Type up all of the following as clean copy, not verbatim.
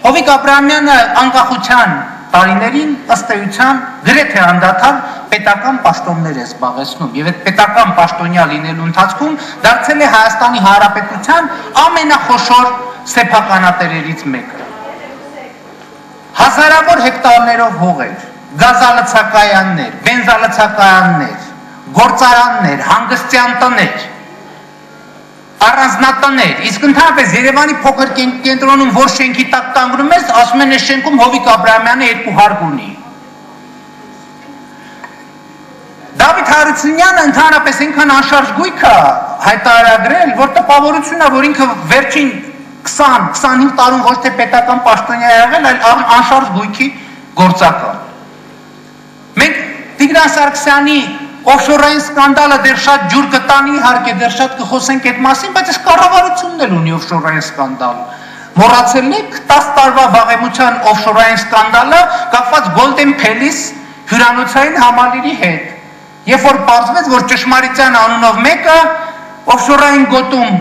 Հովիկ Աբրահամյանը անկախության տարիներին ըստ էության գրեթե անդադար պետական պաշտոններ է զբաղեցնում եւ այդ պետական պաշտոնյա լինելու ընթացքում դարձել է Հայաստանի Հանրապետության ամենախոշոր սեփականատերերից մեկը։ Հազարավոր հեկտարներով հողեր, գազալցակայաններ, բենզալցակայաններ, գործարաններ, հանգստյան տներ, առանձնատներ, իսկ ընդհանրապես Երևանի փոքր կենտրոնում որ շենքի տակ կանգնում ես, ասում են այս շենքում Հովիկ Աբրահամյանը 2 հարկ ունի։ Դավիթ Հարությունյանը ընդհանրապես ինքան անշարժ գույք է հայտարարել, որ տպավորություն է, որ ինքը վերջին 20-25 տարում ոչ թե պետական պաշտոնյա է եղել, այլ անշարժ գույքի գործակալ։ Մենք Տիգրան Սարգսյանի օֆշորային սկանդալը դեռ շատ ջուր կտանի, իհարկե դեռ շատ կխոսենք այդ մասին, բայց այս կառավարությունն էլ ունի օֆշորային սկանդալ։ Մոռացել եք 10 տարվա վաղեմության օֆշորային սկանդալը կապված Golden Palace հյուրանոցային համալիրի հետ։ Երբ որ պարզվեց, որ Ճշմարիտյան անունով մեկը օֆշորային գոտում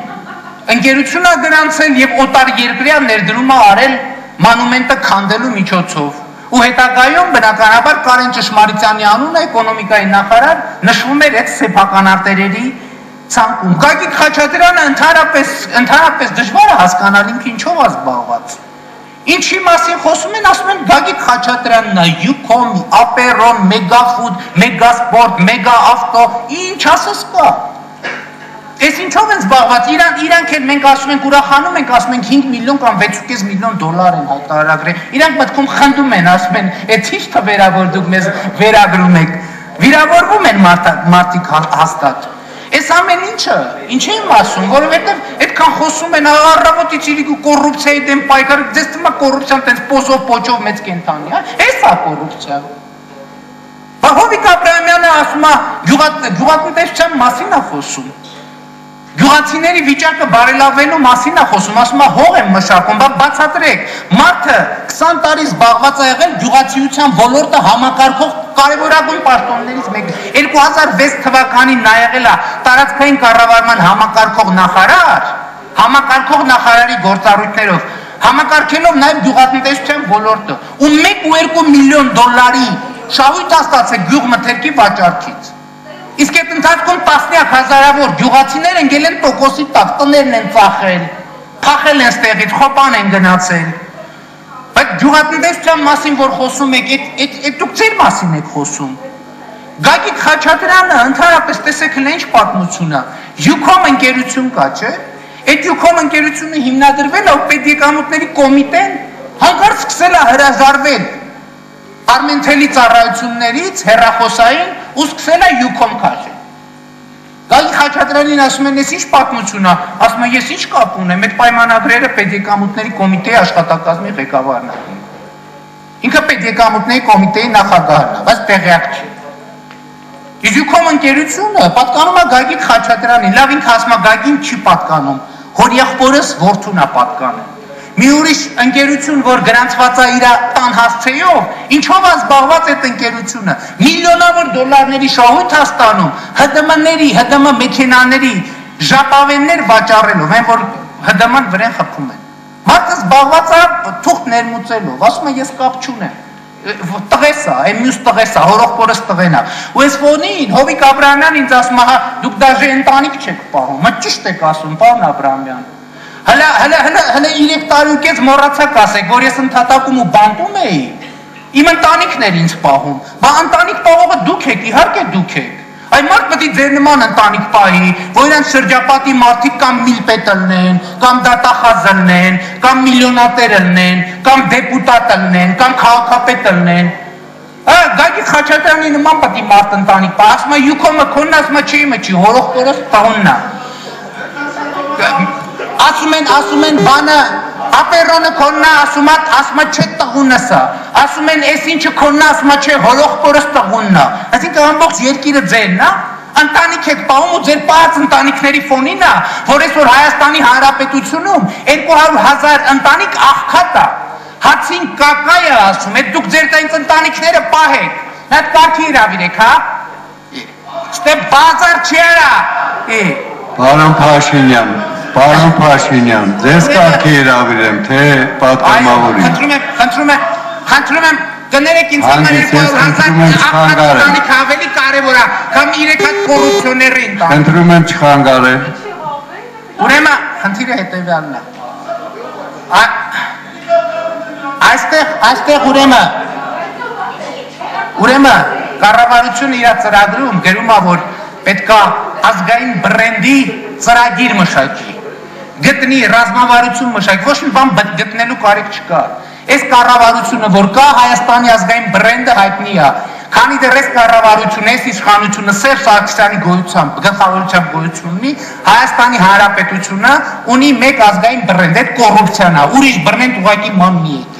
ընկերություն է գրանցել եւ օտար երկրյա ներդրում է արել մանումենտը քանդելու միջոցով։ Ու հետագայում բնականաբար Կարեն Ճշմարիտյանի անունը էկոնոմիկայի նախարար նշվում էր այդ սեփականատերերի ցանկում։ Գագիկ Խաչատրյանը ընդհանրապես դժվար է հասկանալ ինքը ինչով է զբաղված։ Ինչի մասին խոսում են, ասում են Գագիկ Խաչատրյանն է, Յուկոմ, Ապերոն, Մեգաֆուդ, Մեգասպորտ, Մեգաավտո, ինչ ասես կա։ Այս ինչով են զբաղված, իրանք էլ մենք ասում ենք ուրախանում ենք, ասում ենք 5 միլիոն կամ 6.5 միլիոն դոլար են հայտարարել, իրանք մտքում խնդում են, ասում են, այդ ինչ թվերա, որ դուք մեզ վերագրում եք, վիրավորվում են մարդիկ հաստատ։ Այս ամեն ինչը, ինչ եմ ասում, որովհետև այդքան խոսում են առավոտից իրիկու կոռուպցիայի դեմ պայքար, ձեզ թվում է կոռուպցիան տենց պոզով պոչով մեծ կենթանի, հա, էս է կոռուպցիա։ Բա Հովիկ Աբրահամյանը ասում է գյուղատնտեսության մասին է խոսում։ Գյուղացիների վիճակը բարելավելու մասին է խոսում, ասում է հող եմ մշակում, բա բացատրեք, մարդը 20 տարի զբաղված է եղել գյուղացիության ոլորտը համակարգող կարևորագույն պաշտոններից մեկը։ 2006 թվականին նա եղել է տարածքային կառավարման համակարգող նախարար, համակարգող նախարարի գործառույթներով, համակարգելով նաև գյուղատնտեսության ոլորտը, ու 1.2 միլիոն դոլարի շահույթ ստացել գյուղմթերքի վաճառքից։ Իսկ այդ ընթացքում տասնյակ հազարավոր գյուղացիներ ընկել են տոկոսի տակ, տներն են ծախել, փախել են ստեղից, խոպան են գնացել։ Բայց գյուղատնտեսության մասին որ խոսում եք, այդ դուք ձեր մասին եք խոսում։ Գագիկ Խաչատրյանը ընդհանրապես տեսեք հենց ինչ պատմություն է։ Յուկոմ ընկերություն կա, չէ՞։ Այդ Յուկոմ ընկերությունը հիմնադրվել է, ու պետեկամուտների կոմիտեն հանկարծ սկսել է հրաժարվել Արմենթելի ծառայություններից հեռախոսային ու սկսել է Յուկոմ քաշել։ Գագիկ Խաչատրյանին ասում են, ես ինչ պատմություն է, ասում է, ես ինչ կապ ունեմ, այդ պայմանագրերը պետեկամուտների կոմիտեի աշխատակազմի ղեկավարն է։ Ինքը պետեկամուտների կոմիտեի նախագահն է, բայց տեղյակ չի։ Իսկ Յուկոմ ընկերությունը պատկանում է Գագիկ Խաչատրյանին, լավ ինքը ասում է Գագին չի պատկանում, հորեղբորս որդուն է պատկանում։ Մի ուրիշ ընկերություն, որ գրանցված է իր տան հասցեով, ինչով է զբաղված այդ ընկերությունը, միլիոնավոր դոլարների շահույթ է ստանում, ՀԴՄ-ների, ՀԴՄ մեքենաների ժապավեններ վաճառելով, այն որ ՀԴՄ-ն վրան խփում են։ Մարդը զբաղված է թուղթ ներմուծելով, ասում է ես կապ չունեմ։ Տղես է, այն մյուս տղես է, հորեղբորս տղեն է։ Ու այս ֆոնին Հովիկ Աբրահամյանն ինձ ասում է, հա, դուք դաժե ընտանիք չեք պահում, մը ճիշտ եք ասում, պարոն Աբրահամյան։ Հələ 3 տարի ու կես մոռացակ ասեք, որ ես ընդհատակում ու բանտում էի, իմ ընտանիքն էր ինձ պահում, բա ընտանիք պահողը դուք եք, իհարկե դուք եք, այն մարդ պետք է ձեր նման ընտանիք պահի, որ իրանց շրջապատի մարդիկ կամ միլպետ ըլնեն, կամ դատախազ ըլնեն, կամ միլիոնատեր ըլնեն, կամ դեպուտատ ըլնեն, կամ քաղաքապետ ըլնեն, Գագիկ Խաչատրյանի նման պետք է մարդ ընտանիք պահի, ասում է Յուկոմը քոնն, ասում է չի, մը չի, հորեղբորս տղունն է։ Ասում են բանը ապերոնը քոննա, ասում է չէ տղունս է, ասում են այս ինչը քոննա, ասում է չէ հորեղբորս տղունն է, այսինքն ամբողջ երկիրը ձերն է, ընտանիք եք պահում ու ձեր պահած ընտանիքների ֆոնին է, որ այսօր Հայաստանի Հանրապետությունում 200,000 ընտանիք աղքատ է, հացին կակա է ասում, այդ դուք ձեր տենց ընտանիքները պահեք, այդ կարգի հրավիրեք, հա, ստե բազար չի արա, Պարոն Փաշինյան, Պարոն Փաշինյան, ձեզ կարգի հրավիրեմ, թե պատգամավորին։ Խնդրում եմ, կներեք ինձ համար 200,000 ավելի կարևոր է, կամ 3 հատ կոռուպցիոներին տան։ Խնդրում եմ չխանգարել։ Ուրեմն, խնդիրը հետևյալն է։ Այստեղ ուրեմն կառավարությունը իր ծրագրում գրում է, որ պետքա ազգային բրենդի ծրագիր մշակի, գտնի ռազմավարություն մշակի, ոչ մի բան գտնելու կարիք չկա։ Այս կառավարությունը, որ կա, Հայաստանի ազգային բրենդը հայտնի է, քանի դեռ այս կառավարությունը, այս իշխանությունը Սերժ Սարգսյանի գլխավորությամբ գոյություն ունի, Հայաստանի Հանրապետությունը ունի մեկ ազգային բրենդ, այդ կոռուպցիան է, ուրիշ բրենդ ուղղակի ման մի եկեք։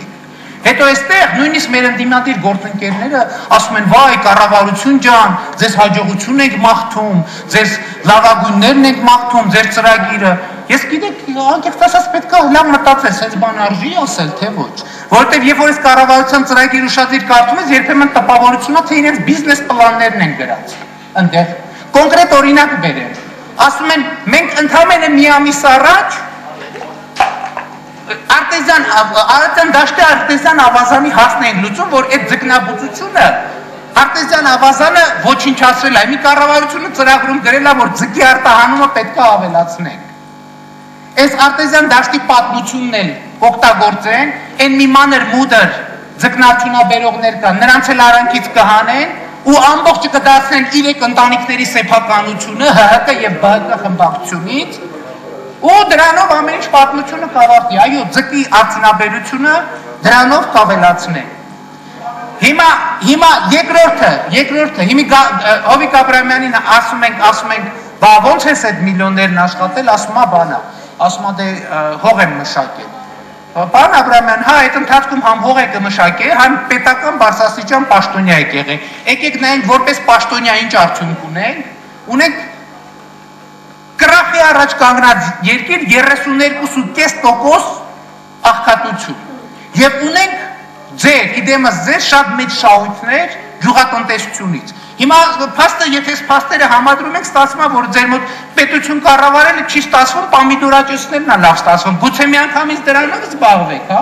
Հետո այստեղ նույնիսկ մեր ընդդիմադիր գործընկերները ասում են, վայ, կառավարություն ջան, ձեզ հաջողություն եք մաղթում, ձեզ լավագույններն եք մաղթում, ձեր ծրագիրը։ Ես գիտեք, անկեղծ ասած պետք է լավ մտածել, sense բան արժի ասել, թե ոչ։ Որովհետև երբ որ այս կառավարության ծրագիր ուշադիր կարդում ես, երբեմն տպավորությունն է, թե իրենց բիզնես պլաններն են գրած։ Այնտեղ կոնկրետ օրինակ բերեմ։ Ասում են, մենք ընդամենը մի ամիս առաջ Արտեզյան դաշտի արտեզյան ավազանի հասն ենք լուծում, որ այդ ձկնաբուծությունը արտեզյան ավազանը ոչնչացրել է, մի կառավարությունը ծրագրում գրել է, որ ձկի արտահանումը պետք է ավելացնենք։ Այս արտեզյան դաշտի պատմությունն էլ օգտագործեն, այն մի մանր մուդր ձկնարդյունաբերողներ կան, նրանց էլ արանքից կհանեն ու ամբողջը կդարձնեն 3 ընտանիքների սեփականությունը ՀՀԿ եւ ԲՀԿ խմբակցությունից ու դրանով ամեն ինչ պատմությունը կավարտի, այո, ձկի արդյունաբերությունը դրանով կավելացնեն։ Հիմա երկրորդը, հիմա Հովիկ Աբրահամյանին ասում ենք, բա ոնց ես այդ միլիոններն աշխատել, ասում է բանա, ասում է դե հող եմ մշակել։ Պարոն Աբրահամյան, հա, այդ ընթացքում համ հող եք մշակել, համ պետական բարձրաստիճան պաշտոնյա եք եղել։ Եկեք նայենք որպես պաշտոնյա ինչ արդյունք ունենք կրախի առաջ կանգնած երկիր 32.5% աղքատություն և ունենք իդեմս ձեր շատ մեծ շահույթներ գյուղատնտեսությունից։ Հիմա փաստը, եթե փաստերը համադրում ենք, ստացվում է, որ ձեր մոտ պետություն կառավարելը չի ստացվում, պամիդորաճոցներն է լավ ստացվում, գուցե միանգամից դրանով զբաղվեք, հա։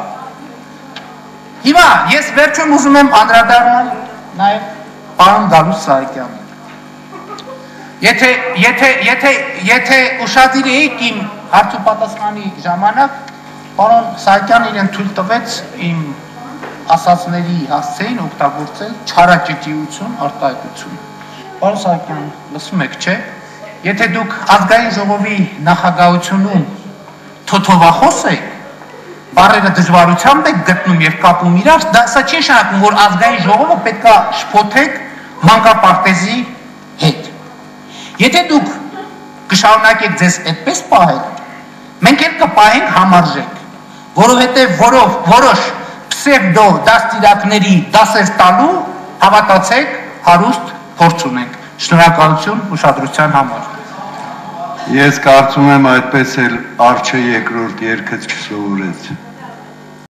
Հիմա ես վերջում ուզում եմ անդրադառնալ նաև պարոն Գալուստ Սահակյանին։ Եթե ուշադիր էիք իմ հարց ու պատասխանի ժամանակ, պարոն Սահակյանն իրեն թույլ տվեց իմ ասածների հասցեին օգտագործել չարաճճիություն արտահայտություն։ Պարոն Սահակյան, լսում եք, չէ՞։ Եթե դուք ազգային ժողովի նախագահությունում թոթովախոս եք, բառերը դժվարությամբ եք գտնում եւ կապում իրար, սա չի նշանակում, որ ազգային ժողովը պետք է շփոթեք մանկապարտեզի հետ։ Եթե դուք կշարունակեք ձեզ այդպես պահել, մենք էլ կպահենք համարժեք, որովհետև որոշ պսևդո դաստիարակների դասեր տալու հավատացեք հարուստ փորձ ունենք։ Շնորհակալություն ուշադրության համար։ Ես կարծում եմ այդպես էլ Արջը երկրորդ երգը չսովորեց։